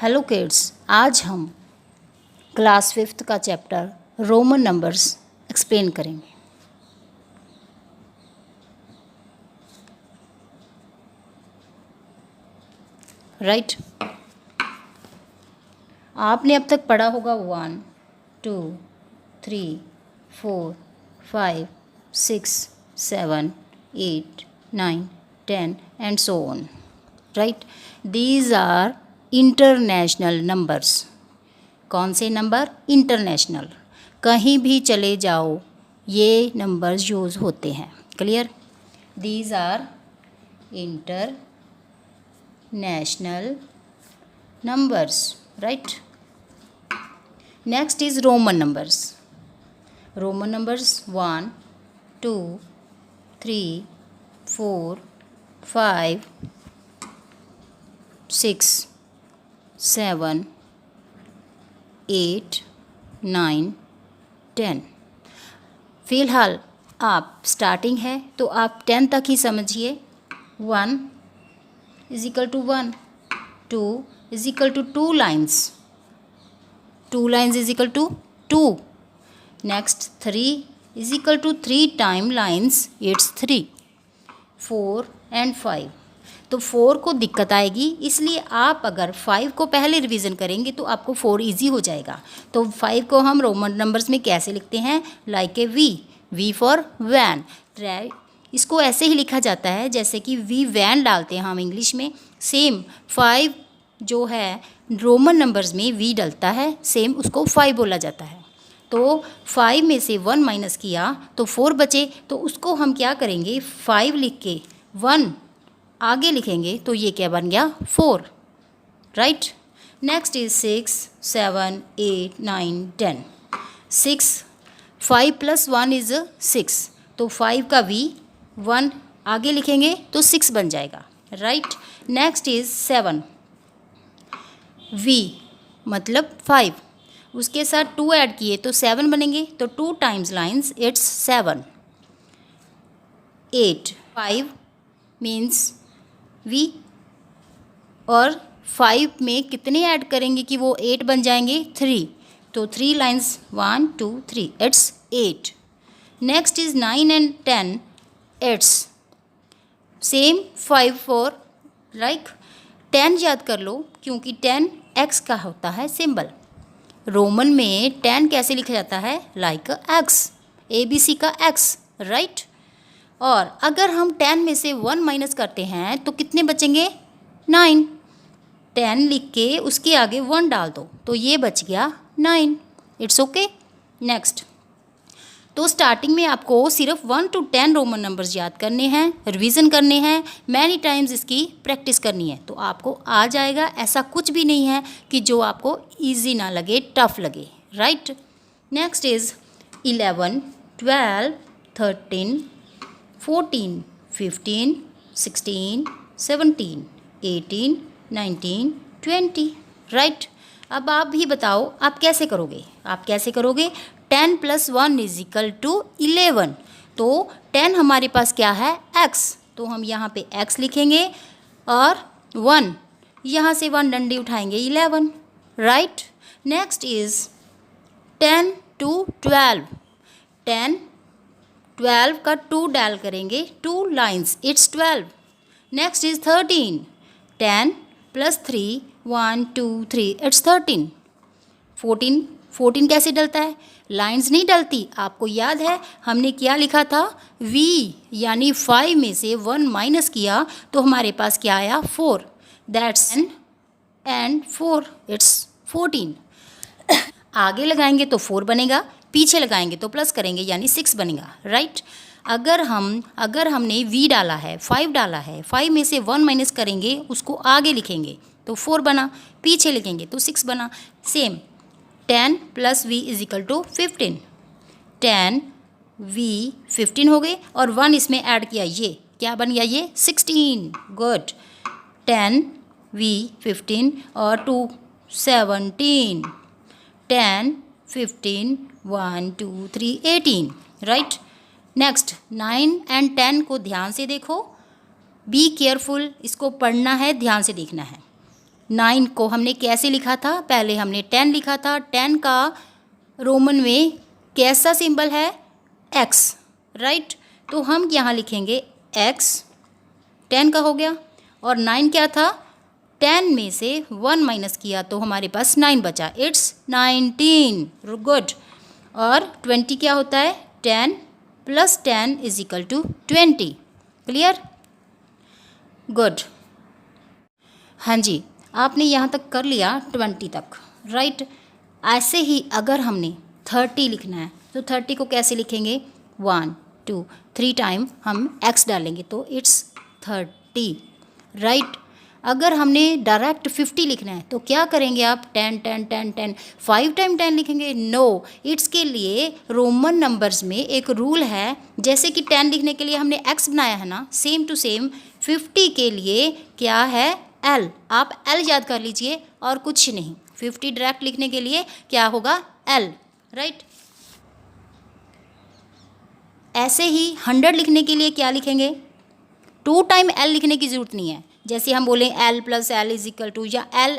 Hello kids, आज हम class 5th का चैप्टर रोमन नंबर्स एक्सप्लेन करेंगे। राइट आपने अब तक पढ़ा होगा 1 2 3 4 5 6 7 8 9 10 and so on. Right, these are international numbers. कौन से नंबर? इंटरनेशनल। कहीं भी चले जाओ ये नंबर्स यूज़ होते हैं। Clear? These are international numbers. Right, next is Roman numbers. Roman numbers 1 2 3 4 5 6 7 8 9 10। फ़िलहाल आप स्टार्टिंग है तो आप 10 तक ही समझिए। 1 is equal to 1, 2 is equal to 2 lines, 2 lines is equal to 2। Next 3 is equal to 3 time lines, it's 3। 4 and 5, तो 4 को दिक्कत आएगी, इसलिए आप अगर 5 को पहले रिवीजन करेंगे तो आपको 4 इजी हो जाएगा। तो 5 को हम रोमन नंबर्स में कैसे लिखते हैं? Like a V for van. इसको ऐसे ही लिखा जाता है जैसे कि वी वैन डालते हैं हम इंग्लिश में। सेम 5 जो है रोमन नंबर्स में वी डलता है, सेम उसको 5 बोला जाता है। तो 5 में से 1 माइनस किया तो 4 बचे, तो उसको हम क्या करेंगे? 5 लिख के 1 आगे लिखेंगे तो ये क्या बन गया? 4। Right, next is 6 7 8 9 10। 6 5 plus 1 is 6, तो 5 का वी 1 आगे लिखेंगे तो 6 बन जाएगा। Right, next is 7। वी मतलब 5, उसके साथ 2 ऐड किए तो 7 बनेंगे, तो 2 times lines it's 7। 8 5 means V, और 5 में कितने ऐड करेंगे कि वो 8 बन जाएंगे? 3, तो 3 lines 1 2 3 it's 8। Next is 9 and 10, it's same 5 4। Like 10 याद कर लो क्योंकि 10 एक्स का होता है सिंबल। रोमन में 10 कैसे लिखा जाता है? लाइक एक्स, ABC का एक्स। राइट, और अगर हम 10 में से 1 माइनस करते हैं तो कितने बचेंगे? 9। 10 लिख के उसके आगे 1 डाल दो तो ये बच गया 9। It's okay. नेक्स्ट, तो स्टार्टिंग में आपको सिर्फ 1 to 10 रोमन नंबर्स याद करने हैं, रिवीजन करने हैं, मैनी टाइम्स इसकी प्रैक्टिस करनी है, तो आपको आ जाएगा। ऐसा कुछ भी नहीं है कि जो आपको ईजी ना लगे, टफ लगे। Right, next is 11 12 13 14 15 16 17 18 19 20। राइट, अब आप भी बताओ आप कैसे करोगे? 10 + 1 इज इक्वल टू 11। तो 10 हमारे पास क्या है? x, तो हम यहाँ पे x लिखेंगे, और 1 यहाँ से 1 डंडी उठाएंगे 11। Right, next is 10 to 12। 10 12 का 2 डाल करेंगे, 2 lines it's 12। Next is 13। 10 + 3 1 2 3 it's 13। 14 कैसे डलता है? लाइन्स नहीं डलती। आपको याद है हमने क्या लिखा था? वी, यानी 5 में से 1 माइनस किया तो हमारे पास क्या आया? 4। That's and 4 it's 14। आगे लगाएंगे तो 4 बनेगा, पीछे लगाएंगे तो प्लस करेंगे यानी 6 बनेगा। राइट, अगर हमने v डाला है, 5 डाला है, 5 में से 1 माइनस करेंगे, उसको आगे लिखेंगे तो 4 बना, पीछे लिखेंगे तो 6 बना। Same 10 + v is equal to 15। 10 v 15 हो गए, और 1 इसमें ऐड किया, ये क्या बन गया? ये 16। गुड, 10 v 15 और 2 17। 10 15 1 2 3 18। राइट, नेक्स्ट 9 एंड 10 को ध्यान से देखो, बी केयरफुल, इसको पढ़ना है, ध्यान से देखना है। 9 को हमने कैसे लिखा था? पहले हमने 10 लिखा था। 10 का रोमन में कैसा सिंबल है? X, right. तो हम यहाँ लिखेंगे एक्स, 10 का हो गया। और 9 क्या था? 10 में से 1 माइनस किया तो हमारे पास 9 बचा, इट्स 19, गुड। और 20 क्या होता है? 10 plus 10 is equal to 20, clear, good. हाँ जी, आपने यहाँ तक कर लिया 20 तक, राइट। ऐसे ही अगर हमने 30 लिखना है तो 30 को कैसे लिखेंगे? 1 2 3 टाइम हम x डालेंगे तो इट्स 30, राइट। अगर हमने डायरेक्ट 50 लिखना है तो क्या करेंगे आप? 10 10 10 10 5 टाइम 10 लिखेंगे? नो, इट्स के लिए रोमन नंबर्स में एक रूल है। जैसे कि 10 लिखने के लिए हमने x बनाया है ना, सेम टू सेम 50 के लिए क्या है? L। आप L याद कर लीजिए और कुछ नहीं। 50 डायरेक्ट लिखने के लिए क्या होगा? L, right. ऐसे ही 100 लिखने के लिए क्या लिखेंगे? 2 टाइम L लिखने की ज़रूरत नहीं है। जैसे हम बोलें L plus L is equal to, या L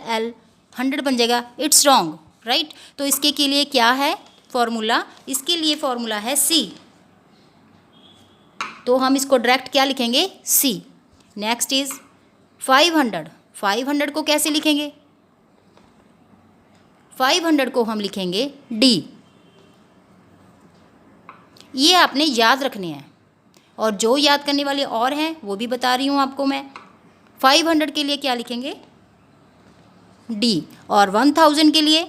100 बन जाएगा, इट्स रॉन्ग, राइट। तो इसके के लिए क्या है फॉर्मूला? इसके लिए फॉर्मूला है C। तो हम इसको डायरेक्ट क्या लिखेंगे? C। Next is 500। 500 को कैसे लिखेंगे? 500 को हम लिखेंगे D। ये आपने याद रखने हैं, और जो याद करने वाले और हैं वो भी बता रही हूँ आपको मैं। 500 के लिए क्या लिखेंगे? D। और 1000 के लिए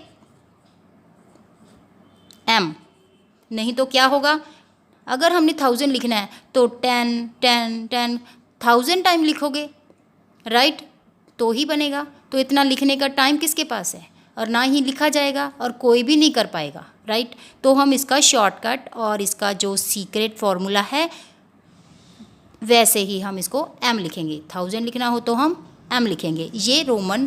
M। नहीं तो क्या होगा? अगर हमने 1000 लिखना है तो 10 10 10 1000 टाइम लिखोगे, राइट, तो ही बनेगा। तो इतना लिखने का टाइम किसके पास है? और ना ही लिखा जाएगा और कोई भी नहीं कर पाएगा, राइट। तो हम इसका शॉर्टकट और इसका जो सीक्रेट फॉर्मूला है वैसे ही हम इसको M लिखेंगे। 1000 लिखना हो तो हम M लिखेंगे। ये रोमन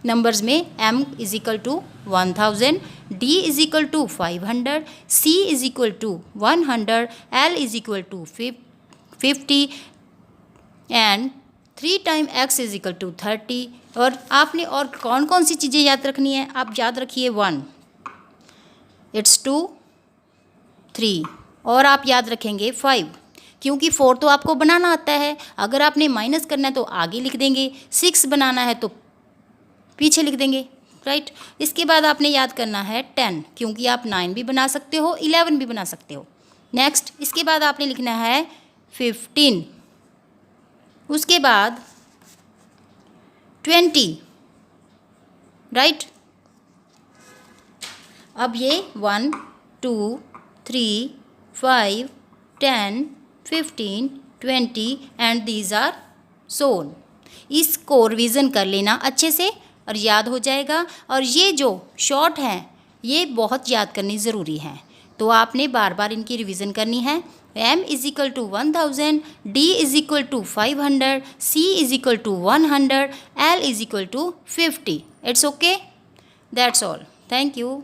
नंबर्स में M is equal to 1000, D is equal to 500, C is equal to 100, L is equal to 50 and 3 time x is equal to 30। और आपने और कौन कौन सी चीज़ें याद रखनी है? आप याद रखिए 1, इट्स 2 3, और आप याद रखेंगे 5, क्योंकि 4 तो आपको बनाना आता है। अगर आपने माइनस करना है तो आगे लिख देंगे, 6 बनाना है तो पीछे लिख देंगे, राइट। इसके बाद आपने याद करना है 10, क्योंकि आप 9 भी बना सकते हो, 11 भी बना सकते हो। नेक्स्ट, इसके बाद आपने लिखना है 15, उसके बाद 20, राइट। अब ये 1 2 3 5 10 15 20 एंड दीज आर सोन। इसको रिवीजन कर लेना अच्छे से और याद हो जाएगा। और ये जो शॉर्ट हैं ये बहुत याद करनी ज़रूरी है, तो आपने बार बार इनकी रिवीजन करनी है। M is equal to 1000, D is equal to 500, C is equal to 100, L is equal to 50। It's okay, that's all, thank you.